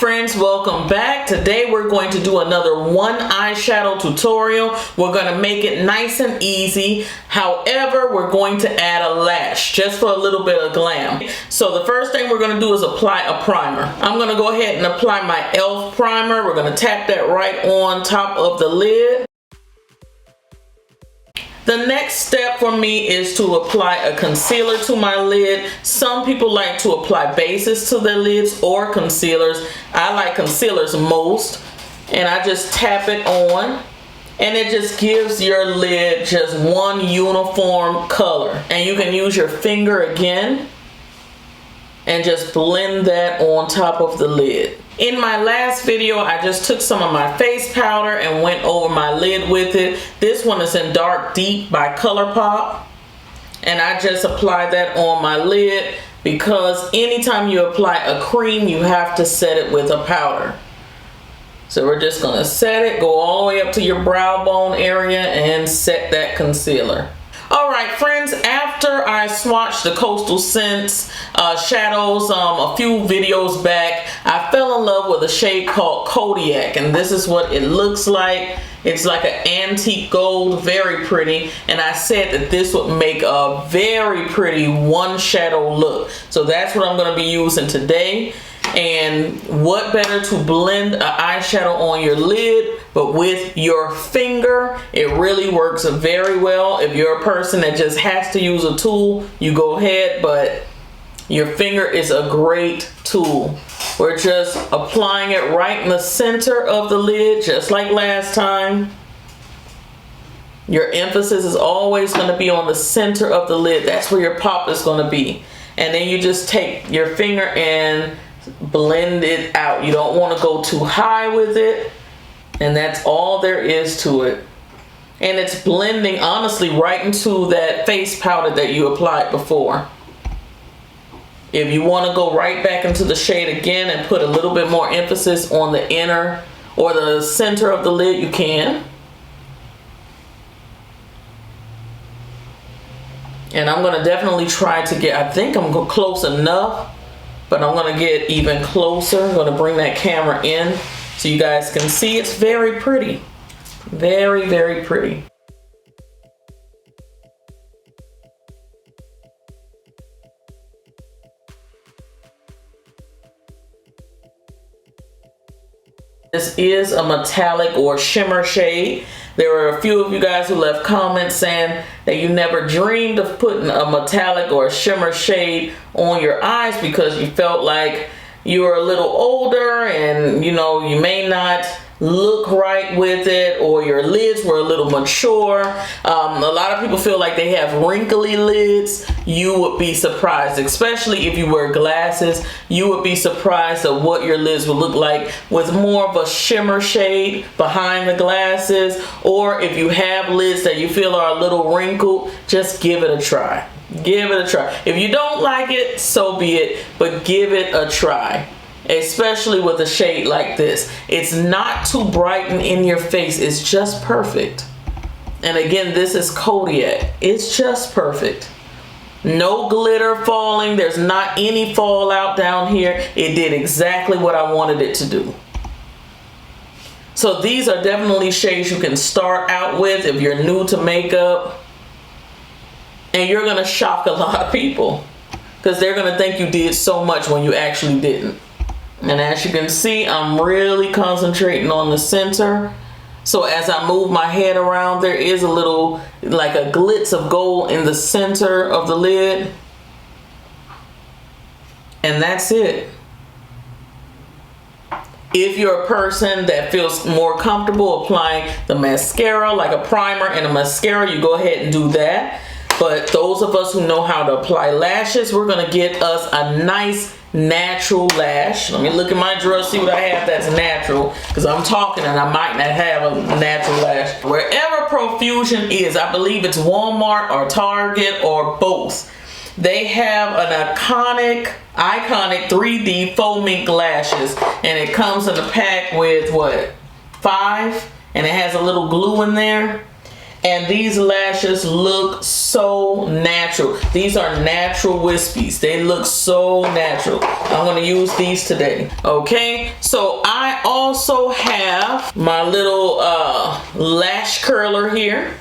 friends, welcome back. Today we're going to do another one eyeshadow tutorial. We're going to make it nice and easy. However, we're going to add a lash just for a little bit of glam. So the first thing we're going to do is apply a primer. I'm going to go ahead and apply my e.l.f. primer. We're going to tap that right on top of the lid. The next step for me is to apply a concealer to my lid. Some people like to apply bases to their lids or concealers. I like concealers most, and I just tap it on, and it just gives your lid just one uniform color. And you can use your finger again and just blend that on top of the lid. In my last video, I just took some of my face powder and went over my lid with it. This one is in Dark Deep by ColourPop. And I just applied that on my lid because anytime you apply a cream, you have to set it with a powder. So we're just gonna set it, go all the way up to your brow bone area and set that concealer. Alright friends, after I swatched the Coastal Scents shadows a few videos back, I fell in love with a shade called Kodiak, and this is what it looks like. It's like an antique gold, very pretty, and I said that this would make a very pretty one shadow look. So that's what I'm going to be using today. And what better to blend an eyeshadow on your lid but with your finger. It really works very well. If you're a person that just has to use a tool, you go ahead, but your finger is a great tool. We're just applying it right in the center of the lid, just like last time. Your emphasis is always going to be on the center of the lid. That's where your pop is going to be. And then you just take your finger and blend it out. You don't want to go too high with it, and that's all there is to it. And it's blending honestly right into that face powder that you applied before. If you want to go right back into the shade again and put a little bit more emphasis on the inner or the center of the lid, you can. And I'm going to definitely try to get, I think I'm close enough, but I'm going to get even closer. I'm going to bring that camera in so you guys can see. It's very pretty. Very, very pretty. This is a metallic or shimmer shade. There were a few of you guys who left comments saying that you never dreamed of putting a metallic or a shimmer shade on your eyes because you felt like you were a little older and you know you may not look right with it, or your lids were a little mature. A lot of people feel like they have wrinkly lids. You would be surprised, especially if you wear glasses. You would be surprised at what your lids would look like with more of a shimmer shade behind the glasses. Or if you have lids that you feel are a little wrinkled, just give it a try. Give it a try. If you don't like it, so be it, but give it a try. Especially with a shade like this. It's not too bright and in your face. It's just perfect. And again, this is Kodiak. It's just perfect. No glitter falling. There's not any fallout down here. It did exactly what I wanted it to do. So these are definitely shades you can start out with if you're new to makeup. And you're going to shock a lot of people because they're going to think you did so much when you actually didn't. And as you can see, I'm really concentrating on the center. So as I move my head around, there is a little, like a glitz of gold in the center of the lid. And that's it. If you're a person that feels more comfortable applying the mascara, like a primer and a mascara, you go ahead and do that. But those of us who know how to apply lashes, we're going to get us a nice natural lash. Let me look at my drawer, see what I have that's natural, because I'm talking and I might not have a natural lash. Wherever Profusion is, I believe it's Walmart or Target or both, they have an iconic 3D faux mink lashes, and it comes in a pack with what, 5, and it has a little glue in there. And these lashes look so natural. These are natural wispies. They look so natural. I'm gonna use these today. Okay, so I also have my little lash curler here.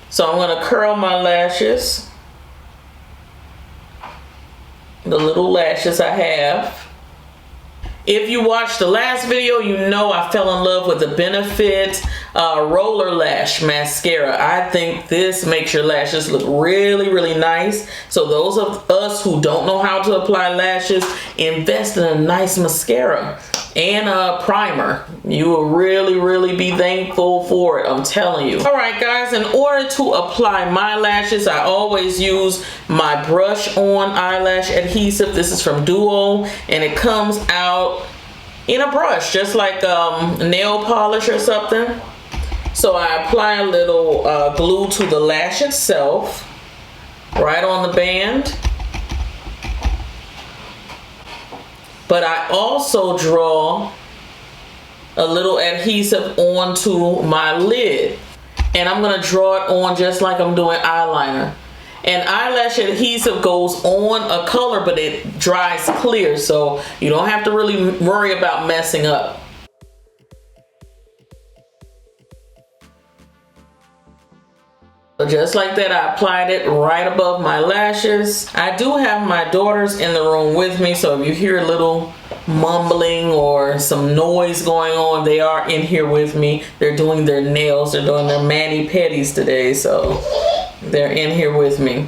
So I'm gonna curl my lashes. The little lashes I have. If you watched the last video, you know I fell in love with the Benefit Roller Lash Mascara. I think this makes your lashes look really, really nice. So those of us who don't know how to apply lashes, invest in a nice mascara and a primer. You will really, really be thankful for it, I'm telling you. All right, guys, in order to apply my lashes, I always use my brush on eyelash adhesive. This is from Duo, and it comes out in a brush, just like nail polish or something. So I apply a little glue to the lash itself, right on the band. But I also draw a little adhesive onto my lid. And I'm gonna draw it on just like I'm doing eyeliner. And eyelash adhesive goes on a color, but it dries clear, so you don't have to really worry about messing up. So just like that, I applied it right above my lashes. I do have my daughters in the room with me, so if you hear a little mumbling or some noise going on, they are in here with me. They're doing their nails, they're doing their mani-pedis today, so they're in here with me.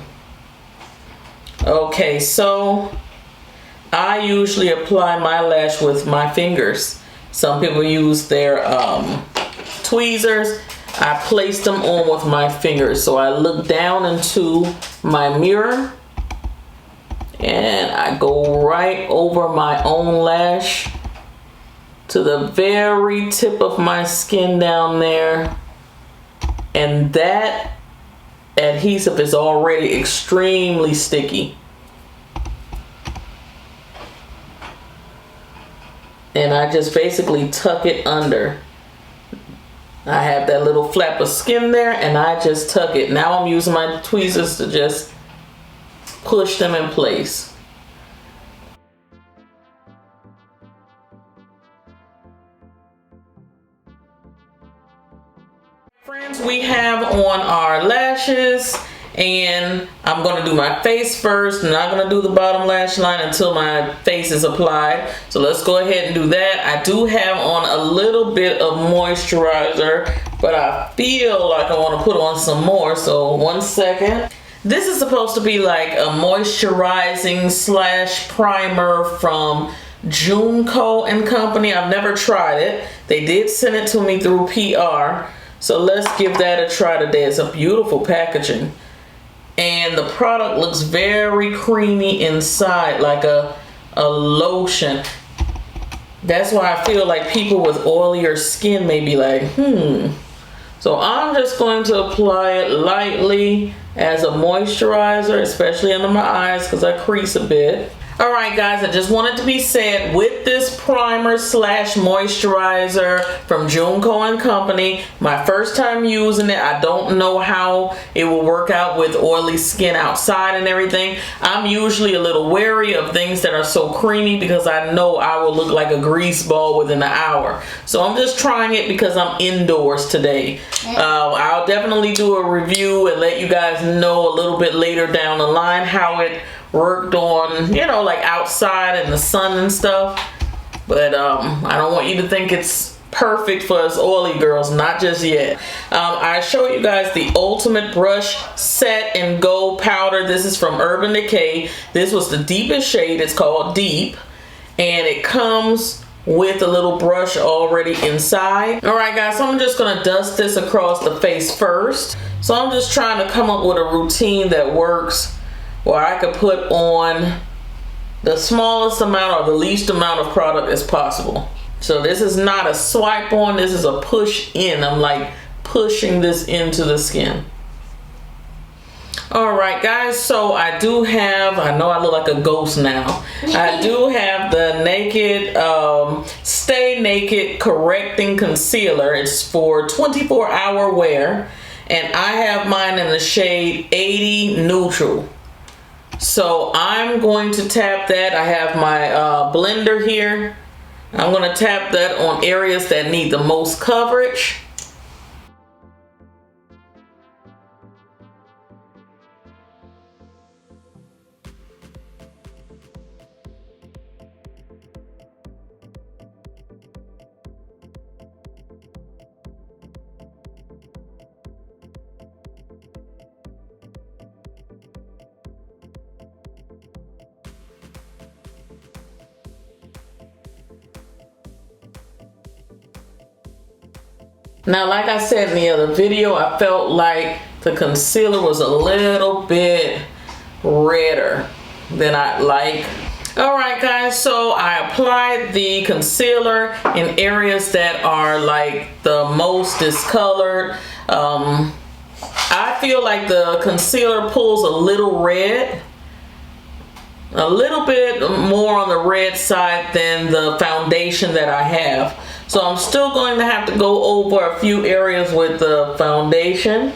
Okay, so I usually apply my lash with my fingers. Some people use their tweezers. I place them on with my fingers. So I look down into my mirror and I go right over my own lash to the very tip of my skin down there. And that adhesive is already extremely sticky. And I just basically tuck it under. I have that little flap of skin there and I just tuck it. Now I'm using my tweezers to just push them in place. Friends, we have on our lashes, and I'm going to do my face first. I'm not going to do the bottom lash line until my face is applied. So let's go ahead and do that. I do have on a little bit of moisturizer, but I feel like I want to put on some more. So 1 second. This is supposed to be like a moisturizing slash primer from Junko and Company. I've never tried it. They did send it to me through PR. So let's give that a try today. It's a beautiful packaging. And the product looks very creamy inside, like a lotion. That's why I feel like people with oilier skin may be like, So I'm just going to apply it lightly as a moisturizer, especially under my eyes because I crease a bit. All right, guys, I just wanted to be said, with this primer slash moisturizer from Junko and Company, my first time using it, I don't know how it will work out with oily skin outside and everything. I'm usually a little wary of things that are so creamy because I know I will look like a grease ball within an hour. So I'm just trying it because I'm indoors today. I'll definitely do a review and let you guys know a little bit later down the line how it worked on, you know, like outside in the sun and stuff. But I don't want you to think it's perfect for us oily girls, not just yet. I show you guys the Ultimate Brush Set and Go Powder. This is from Urban Decay. This was the deepest shade. It's called Deep, and it comes with a little brush already inside. All right, guys, so I'm just gonna dust this across the face first. So I'm just trying to come up with a routine that works, where I could put on the smallest amount or the least amount of product as possible. So this is not a swipe on, this is a push in. I'm like pushing this into the skin. All right, guys, so I do have, I know I look like a ghost now. I do have the Naked, Stay Naked Correcting Concealer. It's for 24-hour wear. and I have mine in the shade 80 Neutral. So I'm going to tap that. I have my blender here. I'm going to tap that on areas that need the most coverage. Now, like I said in the other video, I felt like the concealer was a little bit redder than I'd like. Alright guys, so I applied the concealer in areas that are like the most discolored. I feel like the concealer pulls a little red. A little bit more on the red side than the foundation that I have. So I'm still going to have to go over a few areas with the foundation,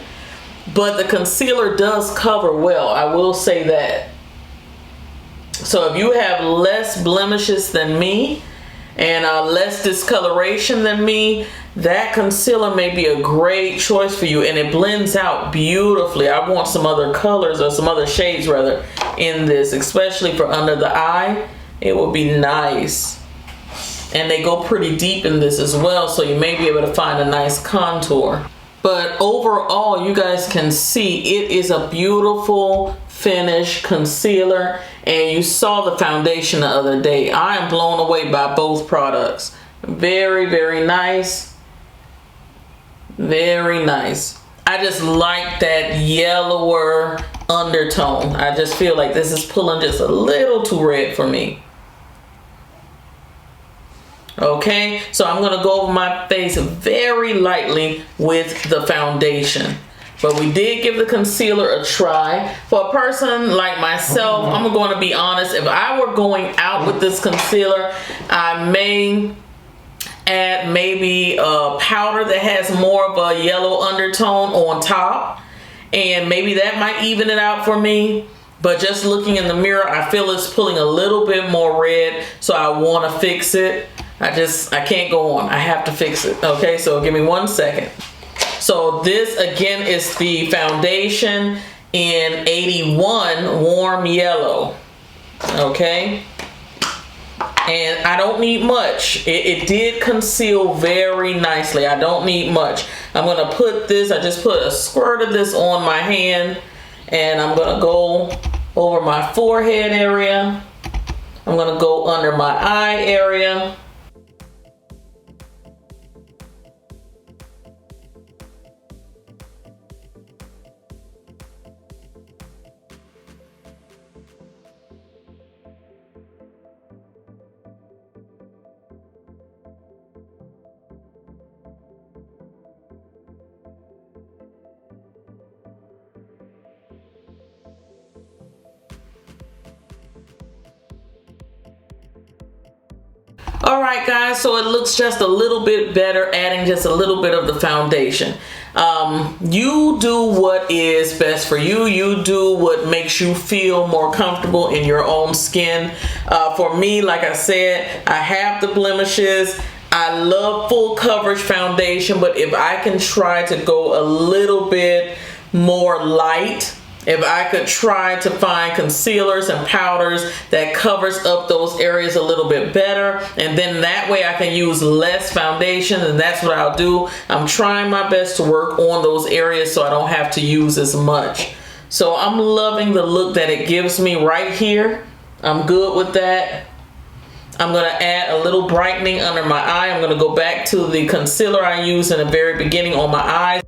but the concealer does cover well, I will say that. So if you have less blemishes than me and less discoloration than me, that concealer may be a great choice for you, and it blends out beautifully. I want some other colors, or some other shades rather, in this, especially for under the eye. It will be nice. And they go pretty deep in this as well, so you may be able to find a nice contour. But overall, you guys can see it is a beautiful finish concealer, and you saw the foundation the other day. I am blown away by both products. Very, very nice. Very nice. I just like that yellower undertone. I just feel like this is pulling just a little too red for me. Okay, so I'm gonna go over my face very lightly with the foundation. But we did give the concealer a try. For a person like myself, I'm going to be honest, if I were going out with this concealer, I may add maybe a powder that has more of a yellow undertone on top, and maybe that might even it out for me. But just looking in the mirror, I feel it's pulling a little bit more red, so I want to fix it. I can't go on. I have to fix it. Okay, so give me 1 second. So this again is the foundation in 81 Warm Yellow. Okay. And I don't need much. It did conceal very nicely. I don't need much. I'm going to put this, I just put a squirt of this on my hand, and I'm going to go over my forehead area. I'm going to go under my eye area. Alright guys, so it looks just a little bit better, adding just a little bit of the foundation. You do what is best for you. You do what makes you feel more comfortable in your own skin. For me, like I said, I have the blemishes. I love full coverage foundation, but if I can try to go a little bit more light, if I could try to find concealers and powders that covers up those areas a little bit better, and then that way I can use less foundation, and that's what I'll do. I'm trying my best to work on those areas so I don't have to use as much. So I'm loving the look that it gives me right here. I'm good with that. I'm going to add a little brightening under my eye. I'm going to go back to the concealer I used in the very beginning on my eyes.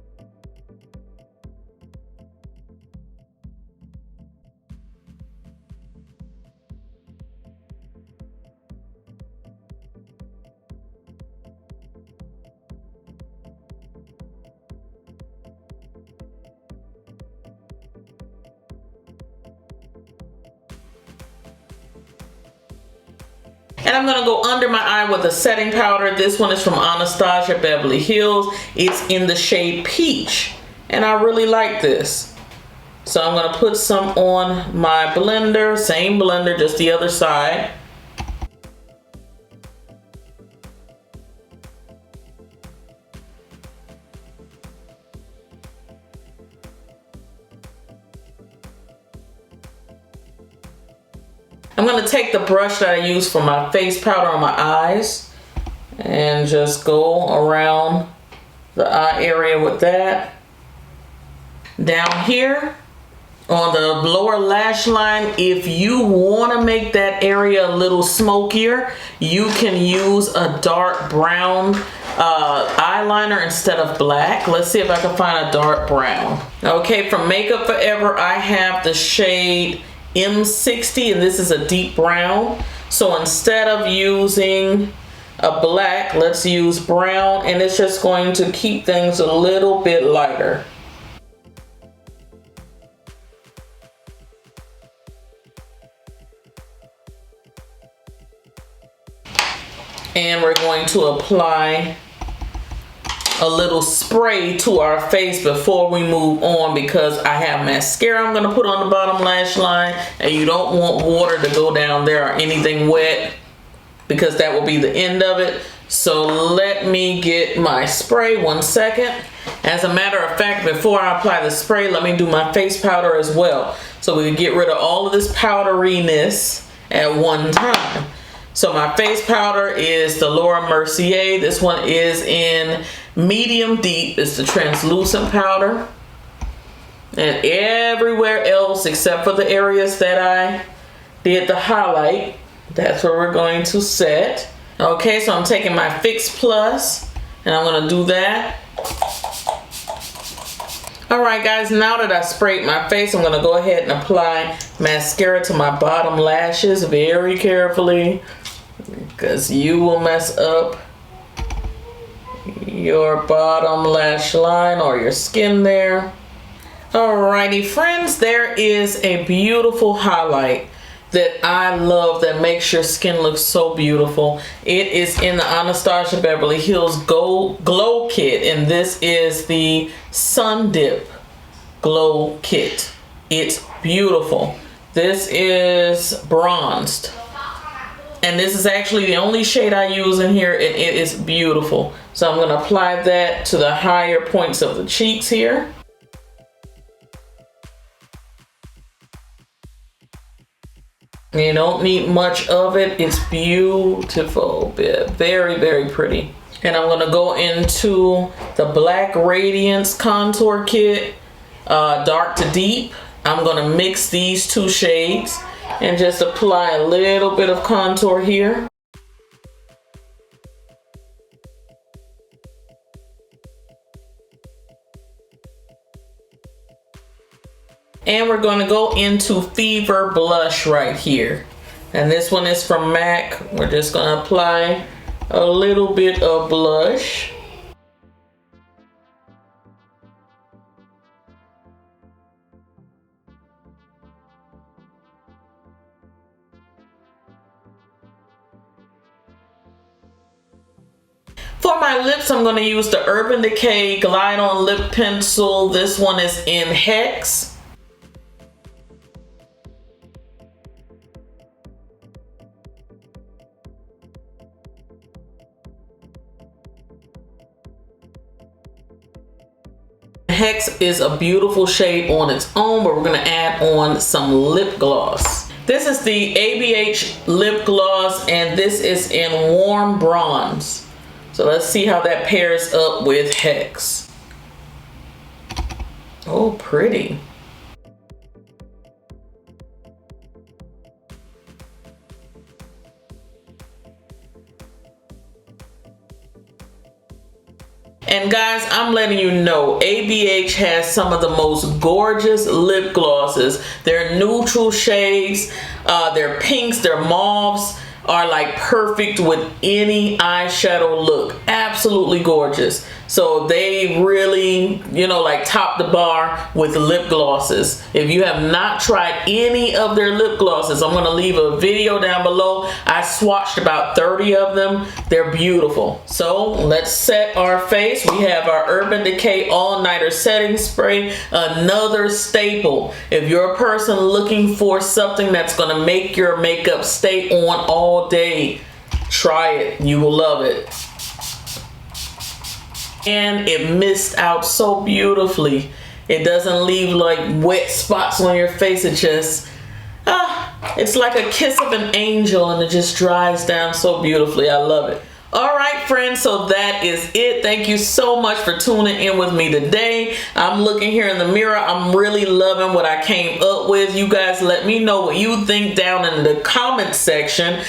And I'm going to go under my eye with a setting powder. This one is from Anastasia Beverly Hills. It's in the shade Peach. and I really like this. So I'm gonna put some on my blender, same blender, just the other side. I'm gonna take the brush that I use for my face powder on my eyes and just go around the eye area with that. Down here on the lower lash line, if you want to make that area a little smokier, you can use a dark brown eyeliner instead of black. Let's see if I can find a dark brown. Okay, from Makeup Forever, I have the shade M60, and this is a deep brown. So instead of using a black, let's use brown, and it's just going to keep things a little bit lighter. And we're going to apply a little spray to our face before we move on, because I have mascara I'm gonna put on the bottom lash line, and you don't want water to go down there or anything wet, because that will be the end of it. So let me get my spray, 1 second. As a matter of fact, before I apply the spray, let me do my face powder as well, so we can get rid of all of this powderiness at one time. So my face powder is the Laura Mercier. This one is in medium deep. It's the translucent powder. And everywhere else except for the areas that I did the highlight, that's where we're going to set. Okay, so I'm taking my Fix Plus and I'm gonna do that. All right guys, now that I sprayed my face, I'm gonna go ahead and apply mascara to my bottom lashes very carefully, because you will mess up your bottom lash line or your skin there. Alrighty friends, there is a beautiful highlight that I love that makes your skin look so beautiful. It is in the Anastasia Beverly Hills Glow Kit, and this is the Sun Dip Glow Kit. It's beautiful. This is bronzed, and this is actually the only shade I use in here, and it is beautiful. So I'm going to apply that to the higher points of the cheeks here. You don't need much of it. It's beautiful. Very, very pretty. And I'm going to go into the Black Radiance Contour Kit, dark to deep. I'm going to mix these two shades and just apply a little bit of contour here. And we're going to go into Fever Blush right here. And this one is from MAC. We're just going to apply a little bit of blush. For my lips, I'm going to use the Urban Decay Glide On Lip Pencil. This one is in Hex. Hex is a beautiful shade on its own, but we're going to add on some lip gloss. This is the ABH lip gloss, and this is in Warm Bronze. So let's see how that pairs up with Hex. Oh, pretty. And guys, I'm letting you know, ABH has some of the most gorgeous lip glosses. Their neutral shades, their pinks, their mauves are like perfect with any eyeshadow look. Absolutely gorgeous. So they really, you know, like top the bar with lip glosses. If you have not tried any of their lip glosses, I'm gonna leave a video down below. I swatched about 30 of them. They're beautiful. So let's set our face. We have our Urban Decay All Nighter Setting Spray, another staple. If you're a person looking for something that's gonna make your makeup stay on all day, try it. You will love it. And it missed out so beautifully. It doesn't leave like wet spots on your face. It just, it's like a kiss of an angel, and it just dries down so beautifully. I love it. All right, friends, so that is it. Thank you so much for tuning in with me today. I'm looking here in the mirror. I'm really loving what I came up with. You guys let me know what you think down in the comment section.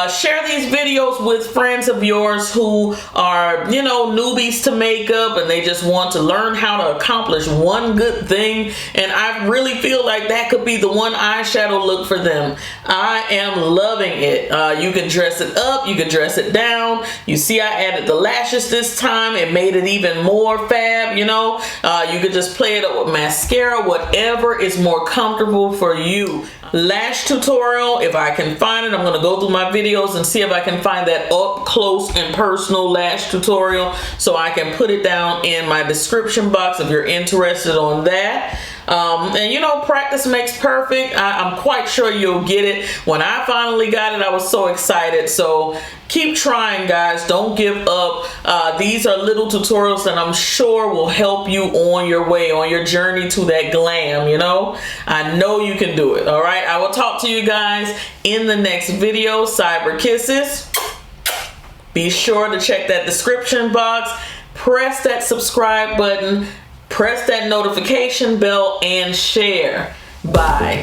Share these videos with friends of yours who are, you know, newbies to makeup, and they just want to learn how to accomplish one good thing. And I really feel like that could be the one eyeshadow look for them. I am loving it. You can dress it up, you can dress it down. You see, I added the lashes this time. It made it even more fab, you know. You could just play it up with mascara, whatever is more comfortable for you. Lash tutorial, if I can find it, I'm going to go through my videos and see if I can find that up close and personal lash tutorial, so I can put it down in my description box if you're interested on that. And you know, practice makes perfect. I'm quite sure you'll get it. When I finally got it, I was so excited. So keep trying, guys. Don't give up. These are little tutorials that I'm sure will help you on your way, on your journey to that glam, you know. I know you can do it. All right, I will talk to you guys in the next video. Cyber kisses. Be sure to check that description box. Press that subscribe button. Press that notification bell and share. Bye.